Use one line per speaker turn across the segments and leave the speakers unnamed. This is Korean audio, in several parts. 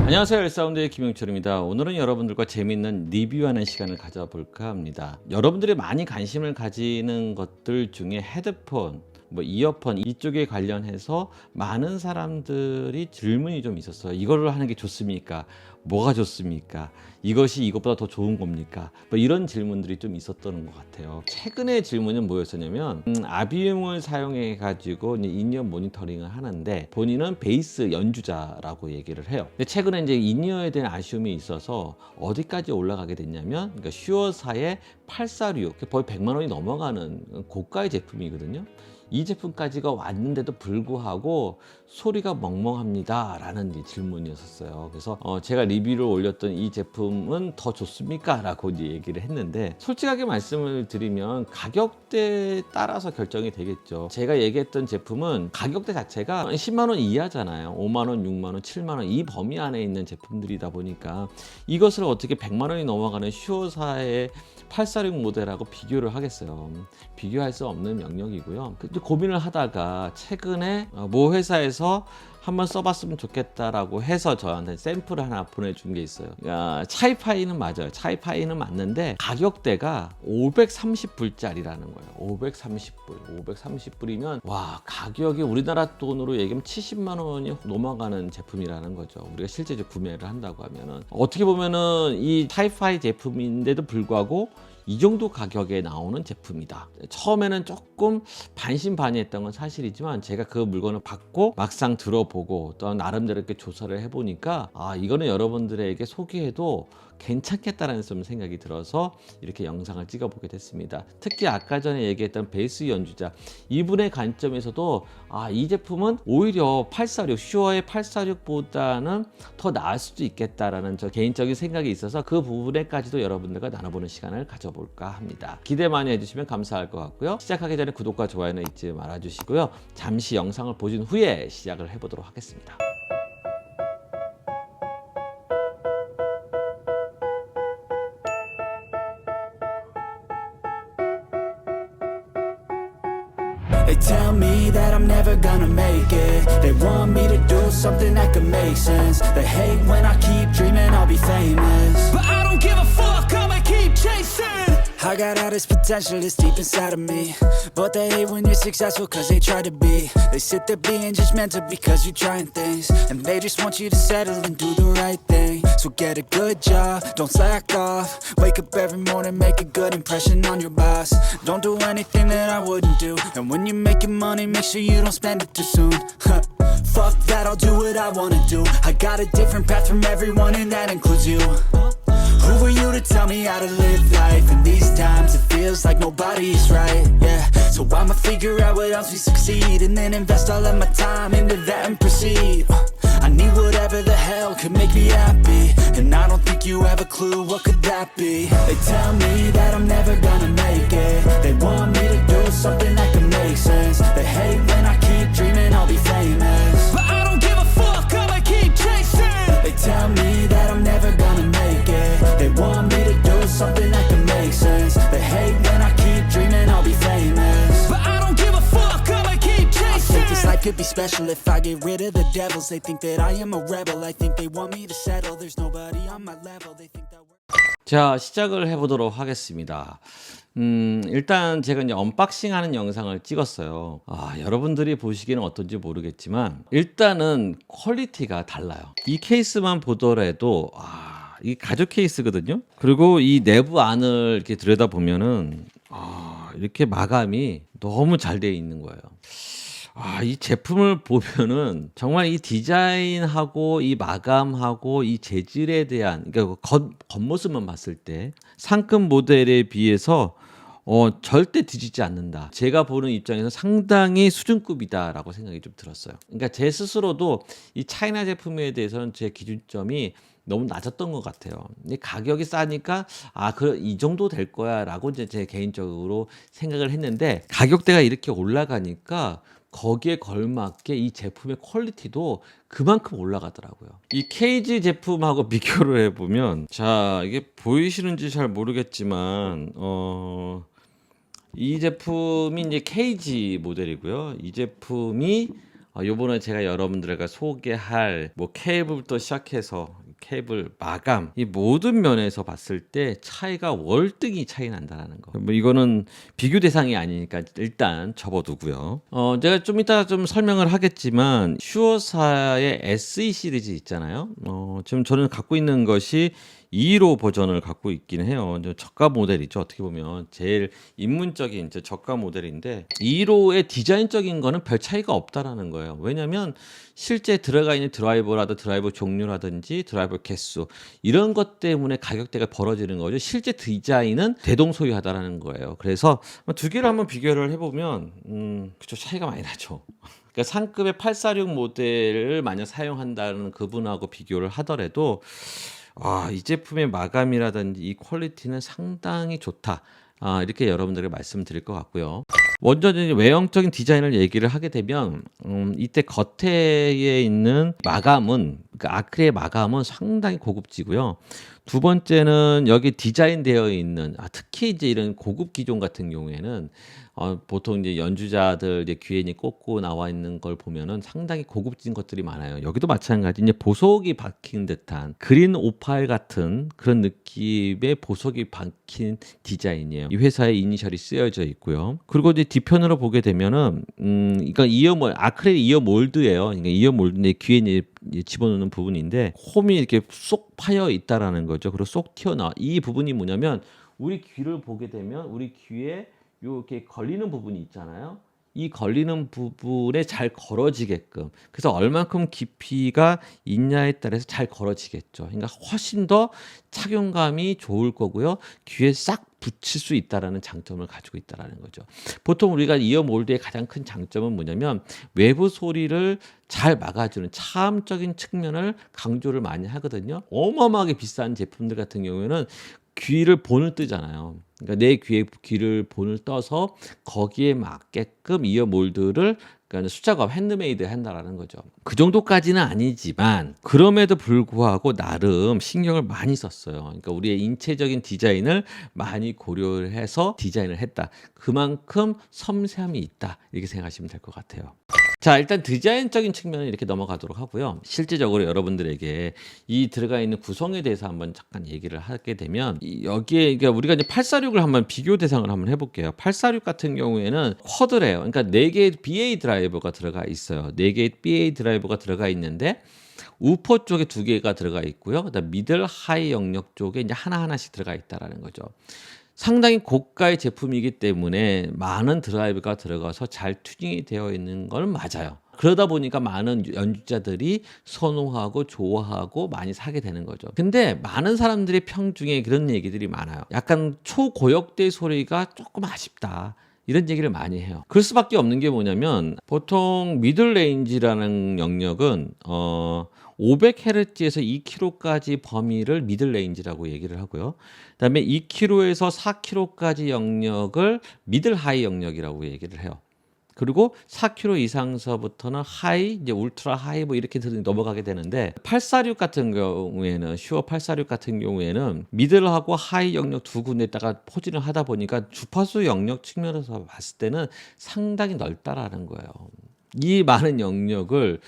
안녕하세요, 엘사운드의 김영철입니다. 오늘은 여러분들과 재미있는 리뷰하는 시간을 가져볼까 합니다. 여러분들이 많이 관심을 가지는 것들 중에 헤드폰, 이어폰 이쪽에 관련해서 많은 사람들이 질문이 좀 있었어요. 이거를 하는 게 좋습니까? 뭐가 좋습니까? 이것이 이것보다 더 좋은 겁니까? 이런 질문들이 좀 있었던 것 같아요. 최근에 질문은 뭐였었냐면 아비움을 사용해 가지고 인이어 모니터링을 하는데 본인은 베이스 연주자라고 얘기를 해요. 근데 최근에 이제 인이어에 대한 아쉬움이 있어서 어디까지 올라가게 됐냐면, 그러니까 슈어사의 846, 거의 100만 원이 넘어가는 고가의 제품이거든요. 이 제품까지가 왔는데도 불구하고 소리가 멍멍합니다 라는 질문이었어요. 그래서 제가 리뷰를 올렸던 이 제품은 더 좋습니까? 라고 이제 얘기를 했는데, 솔직하게 말씀을 드리면 가격대에 따라서 결정이 되겠죠. 제가 얘기했던 제품은 가격대 자체가 10만 원 이하잖아요. 5만 원, 6만 원, 7만 원 이 범위 안에 있는 제품들이다 보니까 이것을 어떻게 100만 원이 넘어가는 슈어사의 846 모델하고 비교를 하겠어요. 비교할 수 없는 영역이고요. 고민을 하다가 최근에 모 회사에서 한번 써봤으면 좋겠다라고 해서 저한테 샘플을 하나 보내준 게 있어요. 차이파이는 맞아요. 차이파이는 맞는데 가격대가 530불짜리라는 거예요. 530불. 530불이면 와, 가격이 우리나라 돈으로 얘기하면 70만 원이 넘어가는 제품이라는 거죠. 우리가 실제 구매를 한다고 하면은, 어떻게 보면은 이 차이파이 제품인데도 불구하고 이 정도 가격에 나오는 제품이다. 처음에는 조금 반신반의했던 건 사실이지만 제가 그 물건을 받고 막상 들어보고 또 나름대로 이렇게 조사를 해보니까 이거는 여러분들에게 소개해도 괜찮겠다라는 좀 생각이 들어서 이렇게 영상을 찍어보게 됐습니다. 특히 아까 전에 얘기했던 베이스 연주자, 이분의 관점에서도 이 제품은 오히려 846, 슈어의 846보다는 더 나을 수도 있겠다라는 저 개인적인 생각이 있어서 그 부분에까지도 여러분들과 나눠보는 시간을 가져볼까 합니다. 기대 많이 해주시면 감사할 것 같고요. 시작하기 전에 구독과 좋아요는 잊지 말아주시고요. 잠시 영상을 보신 후에 시작을 해보도록 하겠습니다.
They tell me that I'm never gonna make it. They want me to do something that could make sense. They hate when I keep dreaming I'll be famous, but I don't give a fuck, I'ma keep chasing. I got all this potential that's deep inside of me, but they hate when you're successful cause they try to be. They sit there being judgmental because you're trying things, and they just want you to settle and do the right thing. So get a good job, don't slack off. Wake up every morning, make a good impression on your boss. Don't do anything that I wouldn't do, and when you're making money, make sure you don't spend it too soon. Fuck that, I'll do what I wanna do. I got a different path from everyone and that includes you. Who are you to tell me how to live life? In these times it feels like nobody's right, yeah. So I'ma figure out what else we succeed, and then invest all of my time into that and proceed. I need whatever the hell could make me happy, and I don't think you have a clue what could that be. They tell me that I'm never gonna make it. They want me to do something that could make sense. They hate when I keep dreaming I'll be famous, but I don't give a fuck, I'ma keep chasing. They tell me that I'm never gonna make it. They want me to do something that could make sense. They hate when I keep dreaming I'll be famous, but I don't give a fuck, I'ma keep chasing. I think this life could be special if I get rid of the devils. They think that I am a rebel. I think they want me to settle. There's nobody on my level. They think that
자, 시작을 해보도록 하겠습니다. 일단 제가 이제 언박싱 하는 영상을 찍었어요. 여러분들이 보시기에는 어떤지 모르겠지만 일단은 퀄리티가 달라요. 이 케이스만 보더라도 이 가죽 케이스거든요. 그리고 이 내부 안을 이렇게 들여다보면은 이렇게 마감이 너무 잘 되어 있는 거예요. 이 제품을 보면은 정말 이 디자인하고 이 마감하고 이 재질에 대한, 그러니까 겉모습만 봤을 때 상급 모델에 비해서 절대 뒤지지 않는다. 제가 보는 입장에서 상당히 수준급이다라고 생각이 좀 들었어요. 그러니까 제 스스로도 이 차이나 제품에 대해서는 제 기준점이 너무 낮았던 것 같아요. 근데 가격이 싸니까 이 정도 될 거야 라고 이제 제 개인적으로 생각을 했는데, 가격대가 이렇게 올라가니까 거기에 걸맞게 이 제품의 퀄리티도 그만큼 올라가더라고요. 이 케이지 제품하고 비교를 해보면, 자, 이게 보이시는지 잘 모르겠지만 이 제품이 이제 KG 모델이고요. 이 제품이 요번에 제가 여러분들과 소개할 뭐 케이블부터 시작해서 케이블 마감 이 모든 면에서 봤을 때 차이가 월등히 차이 난다는 거. 뭐 이거는 비교 대상이 아니니까 일단 접어두고요. 제가 좀 이따 좀 설명을 하겠지만 슈어사의 SE 시리즈 있잖아요. 지금 저는 갖고 있는 것이 2로 버전을 갖고 있긴 해요. 이제 저가 모델이죠. 어떻게 보면 제일 입문적인 이제 저가 모델인데 2로의 디자인적인 거는 별 차이가 없다라는 거예요. 왜냐하면 실제 들어가 있는 드라이버 종류라든지 드라이버 개수 이런 것 때문에 가격대가 벌어지는 거죠. 실제 디자인은 대동소이하다라는 거예요. 그래서 두 개를 한번 비교를 해보면 그쵸 차이가 많이 나죠. 그러니까 상급의 846 모델을 만약 사용한다는 그분하고 비교를 하더라도 이 제품의 마감이라든지 이 퀄리티는 상당히 좋다. 이렇게 여러분들에게 말씀드릴 것 같고요. 먼저 이제 외형적인 디자인을 얘기를 하게 되면 이때 겉에에 있는 마감은 그 아크릴 마감은 상당히 고급지고요. 두 번째는 여기 디자인되어 있는 특히 이제 이런 고급 기종 같은 경우에는 보통 이제 연주자들 이제 귀에 꽂고 나와 있는 걸 보면은 상당히 고급진 것들이 많아요. 여기도 마찬가지 이제 보석이 박힌 듯한 그린 오팔 같은 그런 느낌의 보석이 박힌 디자인이에요. 이 회사의 이니셜이 쓰여져 있고요. 그리고 이제 뒤편으로 보게 되면은 이건 아크릴 이어 몰드예요. 그러니까 이어 몰드인데 귀에 이제 집어넣는 부분인데 홈이 이렇게 쏙 파여 있다라는 거죠. 그리고 쏙 튀어나와. 이 부분이 뭐냐면 우리 귀를 보게 되면 우리 귀에 이렇게 걸리는 부분이 있잖아요. 이 걸리는 부분에 잘 걸어지게끔. 그래서 얼만큼 깊이가 있냐에 따라서 잘 걸어지겠죠. 그러니까 훨씬 더 착용감이 좋을 거고요. 귀에 싹 붙일 수 있다라는 장점을 가지고 있다라는 거죠. 보통 우리가 이어 몰드의 가장 큰 장점은 뭐냐면 외부 소리를 잘 막아주는 차음적인 측면을 강조를 많이 하거든요. 어마어마하게 비싼 제품들 같은 경우에는 귀를 본을 뜨잖아요. 그러니까 내 귀를 본을 떠서 거기에 맞게끔 이어 몰드를 그러니까 수작업 핸드메이드 한다라는 거죠. 그 정도까지는 아니지만 그럼에도 불구하고 나름 신경을 많이 썼어요. 그러니까 우리의 인체적인 디자인을 많이 고려를 해서 디자인을 했다. 그만큼 섬세함이 있다. 이렇게 생각하시면 될 것 같아요. 자, 일단 디자인적인 측면은 이렇게 넘어가도록 하고요. 실제적으로 여러분들에게 이 들어가 있는 구성에 대해서 한번 잠깐 얘기를 하게 되면 여기에 그러니까 우리가 이제 846을 한번 비교 대상을 한번 해볼게요. 846 같은 경우에는 쿼드래요. 그러니까 4개의 BA 드라이버가 들어가 있어요. 4개의 BA 드라이버가 들어가 있는데 우퍼 쪽에 2개가 들어가 있고요. 그다음 미들 하이 영역 쪽에 이제 하나하나씩 들어가 있다라는 거죠. 상당히 고가의 제품이기 때문에 많은 드라이브가 들어가서 잘 튜닝이 되어 있는 건 맞아요. 그러다 보니까 많은 연주자들이 선호하고 좋아하고 많이 사게 되는 거죠. 근데 많은 사람들의 평 중에 그런 얘기들이 많아요. 약간 초고역대 소리가 조금 아쉽다. 이런 얘기를 많이 해요. 그럴 수밖에 없는 게 뭐냐면 보통 미들 레인지라는 영역은 500Hz에서 2kHz까지 범위를 미들 레인지라고 얘기를 하고요. 그다음에 2kHz에서 4kHz까지 영역을 미들 하이 영역이라고 얘기를 해요. 그리고 4km 이상서부터는 하이, 이제 울트라 하이 뭐 이렇게 넘어가게 되는데 846 같은 경우에는 슈어 846 같은 경우에는 미들하고 하이 영역 두 군데다가 포진을 하다 보니까 주파수 영역 측면에서 봤을 때는 상당히 넓다라는 거예요. 이 많은 영역을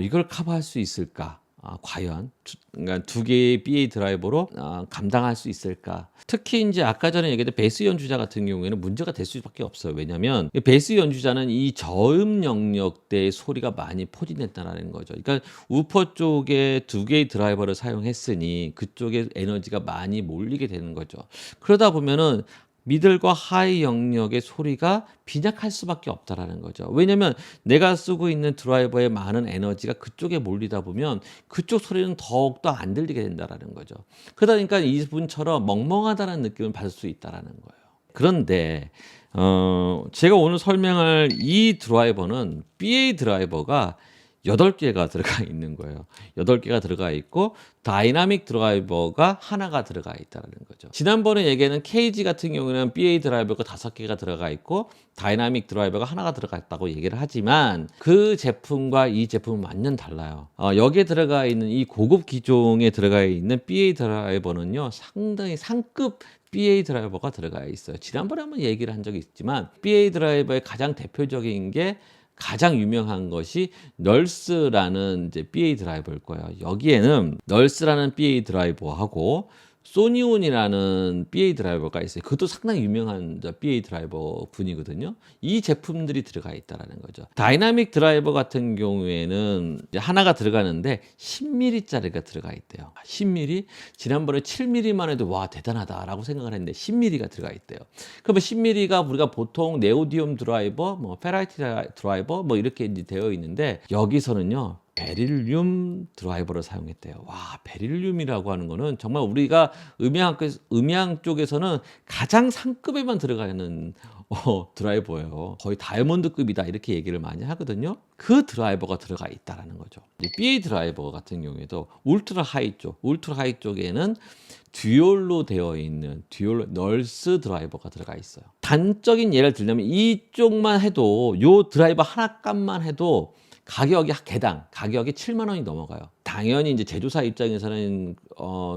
이걸 커버할 수 있을까? 과연 그러니까 2개의 BA 드라이버로 감당할 수 있을까? 특히 이제 아까 전에 얘기했던 베이스 연주자 같은 경우에는 문제가 될 수밖에 없어요. 왜냐하면 베이스 연주자는 이 저음 영역대의 소리가 많이 포진했다는 거죠. 그러니까 우퍼 쪽에 2개의 드라이버를 사용했으니 그쪽에 에너지가 많이 몰리게 되는 거죠. 그러다 보면은 미들과 하이 영역의 소리가 빈약할 수밖에 없다라는 거죠. 왜냐하면 내가 쓰고 있는 드라이버의 많은 에너지가 그쪽에 몰리다 보면 그쪽 소리는 더욱더 안 들리게 된다라는 거죠. 그러다 보니까 이분처럼 멍멍하다는 느낌을 받을 수 있다라는 거예요. 그런데 제가 오늘 설명할 이 드라이버는 BA 드라이버가 8개가 들어가 있는 거예요. 8개가 들어가 있고 다이나믹 드라이버가 하나가 들어가 있다는 거죠. 지난번에 얘기하는 KG 같은 경우는 BA 드라이버가 5개가 들어가 있고 다이나믹 드라이버가 하나가 들어가 있다고 얘기를 하지만 그 제품과 이 제품은 완전 달라요. 여기에 들어가 있는 이 고급 기종에 들어가 있는 BA 드라이버는요 상당히 상급 BA 드라이버가 들어가 있어요. 지난번에 한번 얘기를 한 적이 있지만 BA 드라이버의 가장 대표적인 게 가장 유명한 것이 널스라는 이제 BA 드라이버일 거예요. 여기에는 널스라는 BA 드라이버하고 소니온이라는 BA 드라이버가 있어요. 그것도 상당히 유명한 BA 드라이버 분이거든요. 이 제품들이 들어가 있다라는 거죠. 다이나믹 드라이버 같은 경우에는 이제 하나가 들어가는데 10mm짜리가 들어가 있대요. 10mm? 지난번에 7mm만 해도 와 대단하다라고 생각을 했는데 10mm가 들어가 있대요. 그러면 10mm가 우리가 보통 네오디움 드라이버, 뭐 페라이티 드라이버 뭐 이렇게 이제 되어 있는데 여기서는요. 베릴륨 드라이버를 사용했대요. 와, 베릴륨이라고 하는 거는 정말 우리가 음향 쪽에서는 가장 상급에만 들어가는 드라이버예요. 거의 다이아몬드급이다 이렇게 얘기를 많이 하거든요. 그 드라이버가 들어가 있다라는 거죠. BA 드라이버 같은 경우에도 울트라 하이 쪽에는 듀얼로 되어 있는 듀얼 널스 드라이버가 들어가 있어요. 단적인 예를 들자면 이쪽만 해도 요 드라이버 하나 값만 해도 가격이 개당 가격이 7만 원이 넘어가요. 당연히 이제 제조사 입장에서는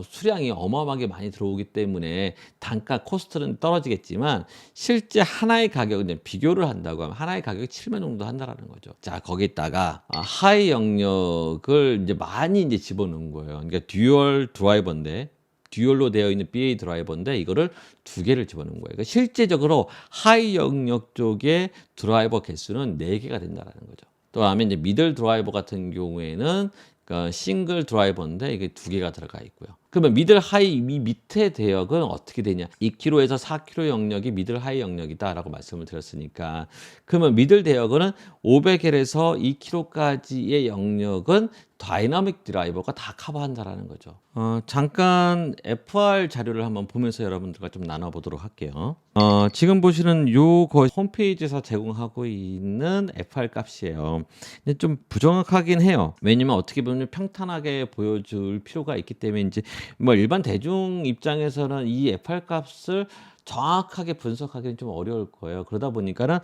수량이 어마어마하게 많이 들어오기 때문에 단가 코스트는 떨어지겠지만 실제 하나의 가격은 이제 비교를 한다고 하면 하나의 가격이 7만 원 정도 한다라는 거죠. 자, 거기다가 하이 영역을 이제 많이 이제 집어넣은 거예요. 그러니까 듀얼 드라이버인데 듀얼로 되어 있는 BA 드라이버인데 이거를 두 개를 집어넣은 거예요. 그러니까 실제적으로 하이 영역 쪽의 드라이버 개수는 4개가 된다라는 거죠. 또 다음에 이제 미들 드라이버 같은 경우에는 그러니까 싱글 드라이버인데 이게 2개가 들어가 있고요. 그러면 미들 하이 이 밑에 대역은 어떻게 되냐? 2kg에서 4kg 영역이 미들 하이 영역이다라고 말씀을 드렸으니까 그러면 미들 대역은 500L에서 2kg까지의 영역은 다이나믹 드라이버가 다 커버한다라는 거죠. 잠깐 FR 자료를 한번 보면서 여러분들과 좀 나눠보도록 할게요. 지금 보시는 요 홈페이지에서 제공하고 있는 FR 값이에요. 근데 좀 부정확하긴 해요. 왜냐면 어떻게 보면 평탄하게 보여줄 필요가 있기 때문인지 뭐 일반 대중 입장에서는 이 FR 값을 정확하게 분석하기는 좀 어려울 거예요. 그러다 보니까는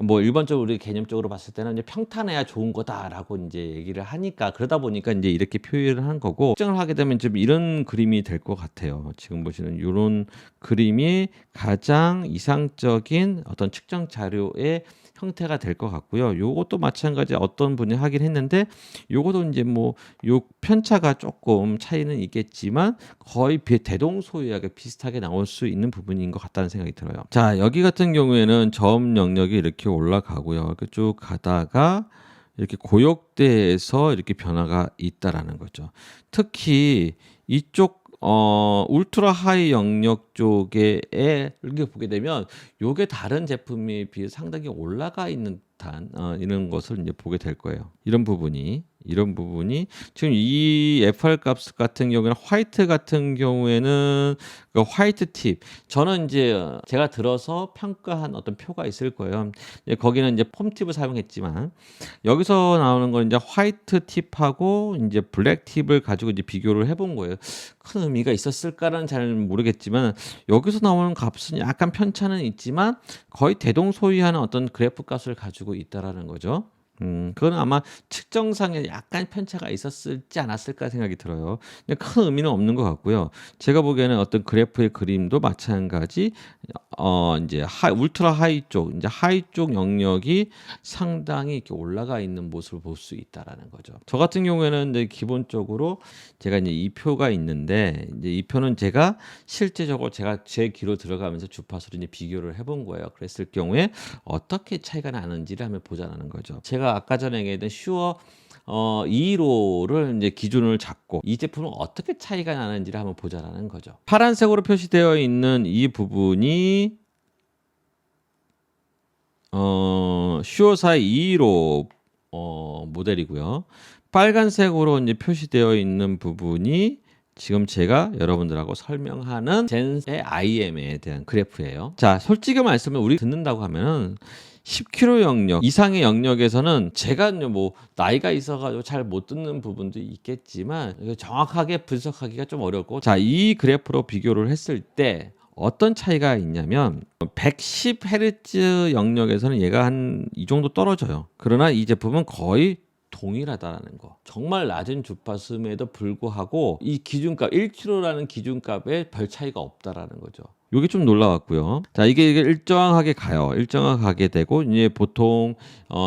뭐 일반적으로 우리 개념적으로 봤을 때는 이제 평탄해야 좋은 거다라고 이제 얘기를 하니까 그러다 보니까 이제 이렇게 표현을 한 거고 측정을 하게 되면 좀 이런 그림이 될 것 같아요. 지금 보시는 이런 그림이 가장 이상적인 어떤 측정 자료의 형태가 될 것 같고요. 요것도 마찬가지 어떤 분이 하긴 했는데 요것도 이제 뭐 요 편차가 조금 차이는 있겠지만 거의 대동소이하게 비슷하게 나올 수 있는 부분인 것 같다는 생각이 들어요. 자, 여기 같은 경우에는 저음 영역이 이렇게 올라가고요. 이렇게 쭉 가다가 이렇게 고역대에서 이렇게 변화가 있다라는 거죠. 특히 이쪽 울트라 하이 영역 쪽에 이렇게 보게 되면 요게 다른 제품에 비해 상당히 올라가 있는 듯한 이런 것을 이제 보게 될 거예요. 이런 부분이 지금 이 FR 값 같은 경우에는 화이트 같은 경우에는 그 화이트 팁 저는 이제 제가 들어서 평가한 어떤 표가 있을 거예요. 거기는 이제 폼 팁을 사용했지만 여기서 나오는 건 이제 화이트 팁하고 이제 블랙 팁을 가지고 이제 비교를 해본 거예요. 큰 의미가 있었을까는 잘 모르겠지만 여기서 나오는 값은 약간 편차는 있지만 거의 대동소이하는 어떤 그래프 값을 가지고 있다라는 거죠. 그건 아마 측정상에 약간 편차가 있었을지 않았을까 생각이 들어요. 근데 큰 의미는 없는 것 같고요. 제가 보기에는 어떤 그래프의 그림도 마찬가지, 이제 울트라 하이 쪽, 이제 하이 쪽 영역이 상당히 이렇게 올라가 있는 모습을 볼 수 있다라는 거죠. 저 같은 경우에는 이제 기본적으로 제가 이제 이 표가 있는데, 이제 이 표는 제가 실제적으로 제가 제 귀로 들어가면서 주파수를 이제 비교를 해본 거예요. 그랬을 경우에 어떻게 차이가 나는지를 한번 보자는 거죠. 제가 아까 전에 얘기했던 슈어 2호를 이제 기준을 잡고 이 제품은 어떻게 차이가 나는지를 한번 보자라는 거죠. 파란색으로 표시되어 있는 이 부분이 슈어사 2호 모델이고요. 빨간색으로 이제 표시되어 있는 부분이 지금 제가 여러분들하고 설명하는 젠의 IM에 대한 그래프예요. 자, 솔직히 말씀을 우리 듣는다고 하면은 10km 영역 이상의 영역에서는 제가 뭐 나이가 있어가지고 잘 못 듣는 부분도 있겠지만 정확하게 분석하기가 좀 어렵고, 자, 이 그래프로 비교를 했을 때 어떤 차이가 있냐면 110Hz 영역에서는 얘가 한 이 정도 떨어져요. 그러나 이 제품은 거의 동일하다라는 거. 정말 낮은 주파수임에도 불구하고 이 기준값 1kg라는 기준값에 별 차이가 없다라는 거죠. 요게 좀 놀라웠고요. 자, 이게 일정하게 가요. 일정하게 가게 되고 이제 보통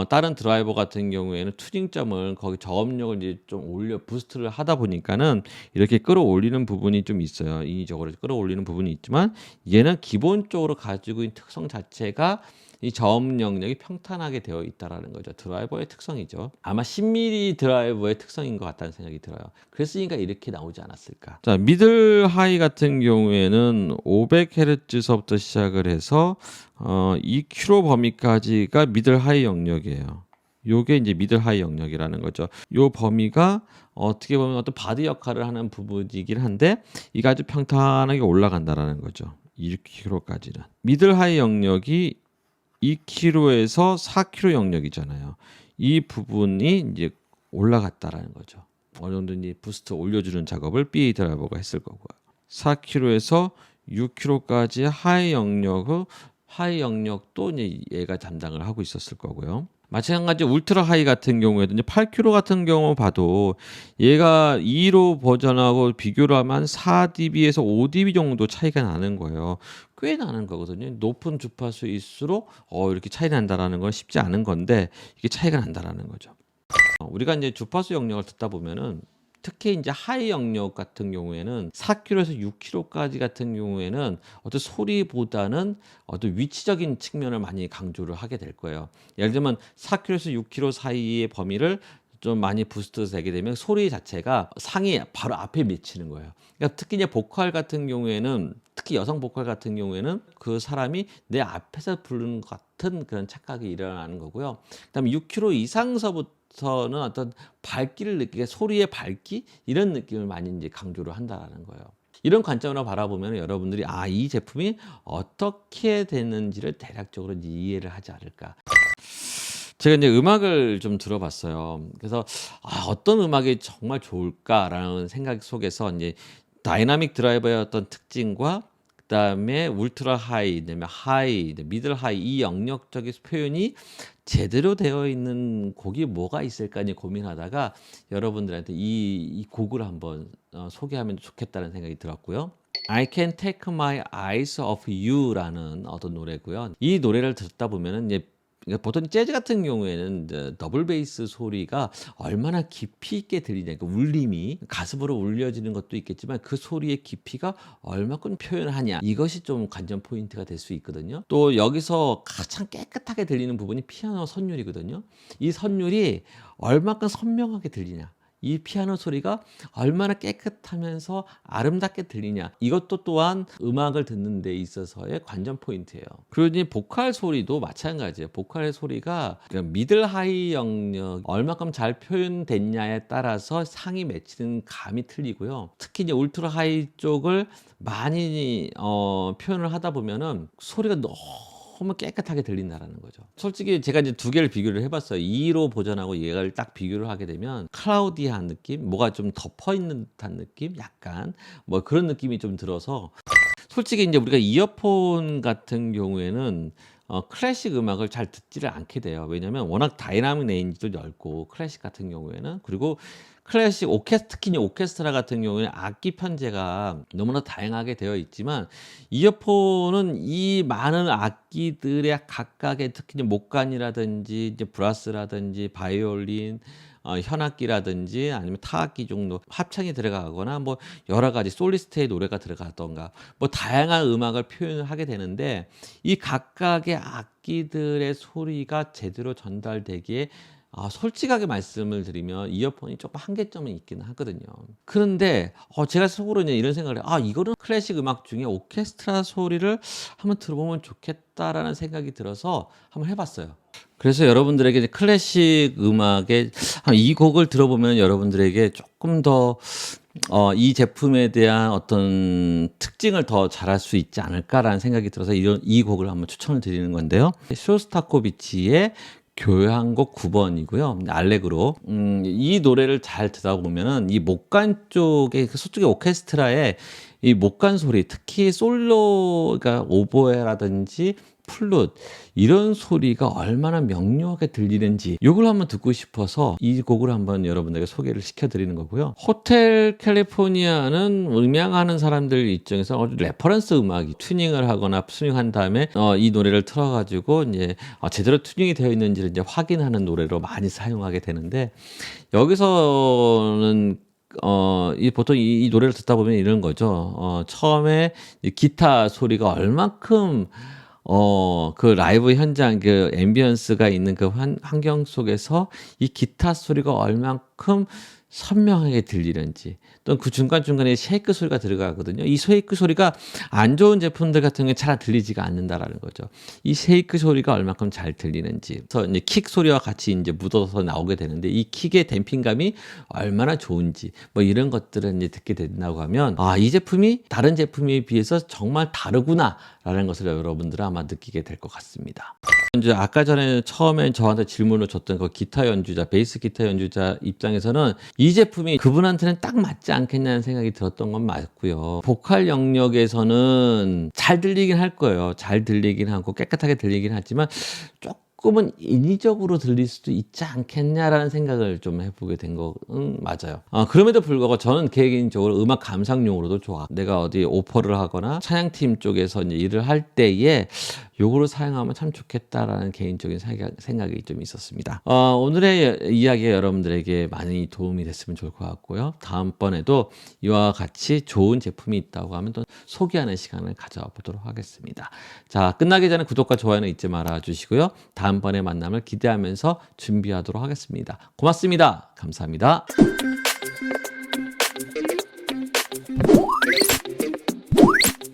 다른 드라이버 같은 경우에는 튜닝점을 거기 저음력을 이제 좀 올려 부스트를 하다 보니까는 이렇게 끌어올리는 부분이 좀 있어요. 인위적으로 끌어올리는 부분이 있지만 얘는 기본적으로 가지고 있는 특성 자체가 이 저음 영역이 평탄하게 되어 있다라는 거죠. 드라이버의 특성이죠. 아마 10mm 드라이버의 특성인 것 같다는 생각이 들어요. 그랬으니까 이렇게 나오지 않았을까. 자, 미들 하이 같은 경우에는 500Hz서부터 시작을 해서 2km 범위까지가 미들 하이 영역이에요. 요게 이제 미들 하이 영역이라는 거죠. 요 범위가 어떻게 보면 어떤 바디 역할을 하는 부분이긴 한데 이게 아주 평탄하게 올라간다라는 거죠. 2km까지는. 미들 하이 영역이 2km에서 4km 영역이잖아요. 이 부분이 이제 올라갔다라는 거죠. 어느 정도 이제 부스트 올려주는 작업을 BA 드라이버가 했을 거고요. 4km에서 6km까지 하이 영역도 이제 얘가 담당을 하고 있었을 거고요. 마찬가지 울트라 하이 같은 경우에도 이제 8km 같은 경우 봐도 얘가 2로 버전하고 비교를 하면 4dB에서 5dB 정도 차이가 나는 거예요. 꽤 나는 거거든요. 높은 주파수일수록 이렇게 차이 난다라는 건 쉽지 않은 건데 이게 차이가 난다라는 거죠. 우리가 이제 주파수 영역을 듣다 보면은 특히 이제 하이 영역 같은 경우에는 4km에서 6km까지 같은 경우에는 어떤 소리보다는 어떤 위치적인 측면을 많이 강조를 하게 될 거예요. 예를 들면 4km에서 6km 사이의 범위를 좀 많이 부스트 되게 되면 소리 자체가 상이 바로 앞에 미치는 거예요. 그러니까 특히 이제 보컬 같은 경우에는 특히 여성 보컬 같은 경우에는 그 사람이 내 앞에서 부르는 것 같은 그런 착각이 일어나는 거고요. 그다음에 6km 이상서부터는 어떤 밝기를 느끼게 소리의 밝기 이런 느낌을 많이 이제 강조를 한다라는 거예요. 이런 관점으로 바라보면 여러분들이 이 제품이 어떻게 되는지를 대략적으로 이제 이해를 하지 않을까. 제가 이제 음악을 좀 들어봤어요. 그래서 어떤 음악이 정말 좋을까라는 생각 속에서 이제 다이나믹 드라이버의 어떤 특징과 그다음에 울트라 하이, 그다음에 하이, 미들 하이 이 영역적인 표현이 제대로 되어 있는 곡이 뭐가 있을까 이제 고민하다가 여러분들한테 이 곡을 한번 소개하면 좋겠다는 생각이 들었고요. I Can't Take My Eyes Off You라는 어떤 노래고요. 이 노래를 듣다 보면은 이제 보통 재즈 같은 경우에는 이제 더블 베이스 소리가 얼마나 깊이 있게 들리냐, 그 울림이 가슴으로 울려지는 것도 있겠지만 그 소리의 깊이가 얼마큼 표현하냐 이것이 좀 관전 포인트가 될 수 있거든요. 또 여기서 가장 깨끗하게 들리는 부분이 피아노 선율이거든요. 이 선율이 얼마큼 선명하게 들리냐. 이 피아노 소리가 얼마나 깨끗하면서 아름답게 들리냐 이것도 또한 음악을 듣는 데 있어서의 관전 포인트예요. 그리고 이제 보컬 소리도 마찬가지예요. 보컬의 소리가 미들 하이 영역 얼마큼 잘 표현됐냐에 따라서 상이 맺히는 감이 틀리고요. 특히 이제 울트라 하이 쪽을 많이 표현을 하다 보면은 소리가 너무 깨끗하게 들린다라는 거죠. 솔직히 제가 이제 두 개를 비교를 해봤어요. 2로 버전하고 얘를 딱 비교를 하게 되면 클라우디한 느낌, 뭐가 좀 덮어 있는 듯한 느낌, 약간 뭐 그런 느낌이 좀 들어서 솔직히 이제 우리가 이어폰 같은 경우에는 클래식 음악을 잘 듣지를 않게 돼요. 왜냐면 워낙 다이나믹 레인지도 넓고 클래식 같은 경우에는 그리고 클래식 특히 오케스트라 같은 경우에는 악기 편제가 너무나 다양하게 되어 있지만 이어폰은 이 많은 악기들의 각각의 특히 목관이라든지 이제 브라스라든지 바이올린 현악기라든지 아니면 타악기 정도 합창이 들어가거나 뭐 여러 가지 솔리스트의 노래가 들어가던가 뭐 다양한 음악을 표현을 하게 되는데 이 각각의 악기들의 소리가 제대로 전달되기에 솔직하게 말씀을 드리면 이어폰이 조금 한계점이 있기는 하거든요. 그런데 제가 속으로 이런 생각을 해요. 이거는 클래식 음악 중에 오케스트라 소리를 한번 들어보면 좋겠다라는 생각이 들어서 한번 해봤어요. 그래서 여러분들에게 이제 클래식 음악의 이 곡을 들어보면 여러분들에게 조금 더 이 제품에 대한 어떤 특징을 더 잘할 수 있지 않을까라는 생각이 들어서 이 곡을 한번 추천을 드리는 건데요. 쇼스타코비치의 교향곡 9번이고요. 알레그로. 이 노래를 잘 듣다 보면은 이 목관 쪽에 서쪽의 오케스트라의 이 목관 소리, 특히 솔로, 그러니까 오보에라든지 플룻 이런 소리가 얼마나 명료하게 들리는지 이걸 한번 듣고 싶어서 이 곡을 한번 여러분들에게 소개를 시켜드리는 거고요. 호텔 캘리포니아는 음향하는 사람들 입장에서 레퍼런스 음악이 튜닝을 하거나 튜닝한 다음에 이 노래를 틀어가지고 이제 제대로 튜닝이 되어 있는지를 이제 확인하는 노래로 많이 사용하게 되는데 여기서는 보통 이 노래를 듣다 보면 이런 거죠. 처음에 이 기타 소리가 얼만큼 그 라이브 현장, 그 앰비언스가 있는 그 환경 속에서 이 기타 소리가 얼만큼 선명하게 들리는지, 또는 그 중간중간에 쉐이크 소리가 들어가거든요. 이 쉐이크 소리가 안 좋은 제품들 같은 경우에 잘 들리지가 않는다라는 거죠. 이 쉐이크 소리가 얼만큼 잘 들리는지. 그래서 이제 킥 소리와 같이 이제 묻어서 나오게 되는데 이 킥의 댐핑감이 얼마나 좋은지, 뭐 이런 것들을 이제 듣게 된다고 하면, 이 제품이 다른 제품에 비해서 정말 다르구나라는 것을 여러분들은 아마 느끼게 될 것 같습니다. 이제 아까 전에 처음에 저한테 질문을 줬던 그 기타 연주자, 베이스 기타 연주자 입장에서는 이 제품이 그분한테는 딱 맞지 않겠냐는 생각이 들었던 건 맞고요. 보컬 영역에서는 잘 들리긴 할 거예요. 잘 들리긴 하고 깨끗하게 들리긴 하지만 조금은 인위적으로 들릴 수도 있지 않겠냐라는 생각을 좀 해보게 된 건 맞아요. 그럼에도 불구하고 저는 개인적으로 음악 감상용으로도 좋아. 내가 어디 오퍼를 하거나 찬양팀 쪽에서 이제 일을 할 때에 요거를 사용하면 참 좋겠다라는 개인적인 생각이 좀 있었습니다. 오늘의 이야기가 여러분들에게 많이 도움이 됐으면 좋을 것 같고요. 다음번에도 이와 같이 좋은 제품이 있다고 하면 또 소개하는 시간을 가져보도록 하겠습니다. 자, 끝나기 전에 구독과 좋아요는 잊지 말아 주시고요. 다음번에 만남을 기대하면서 준비하도록 하겠습니다. 고맙습니다. 감사합니다.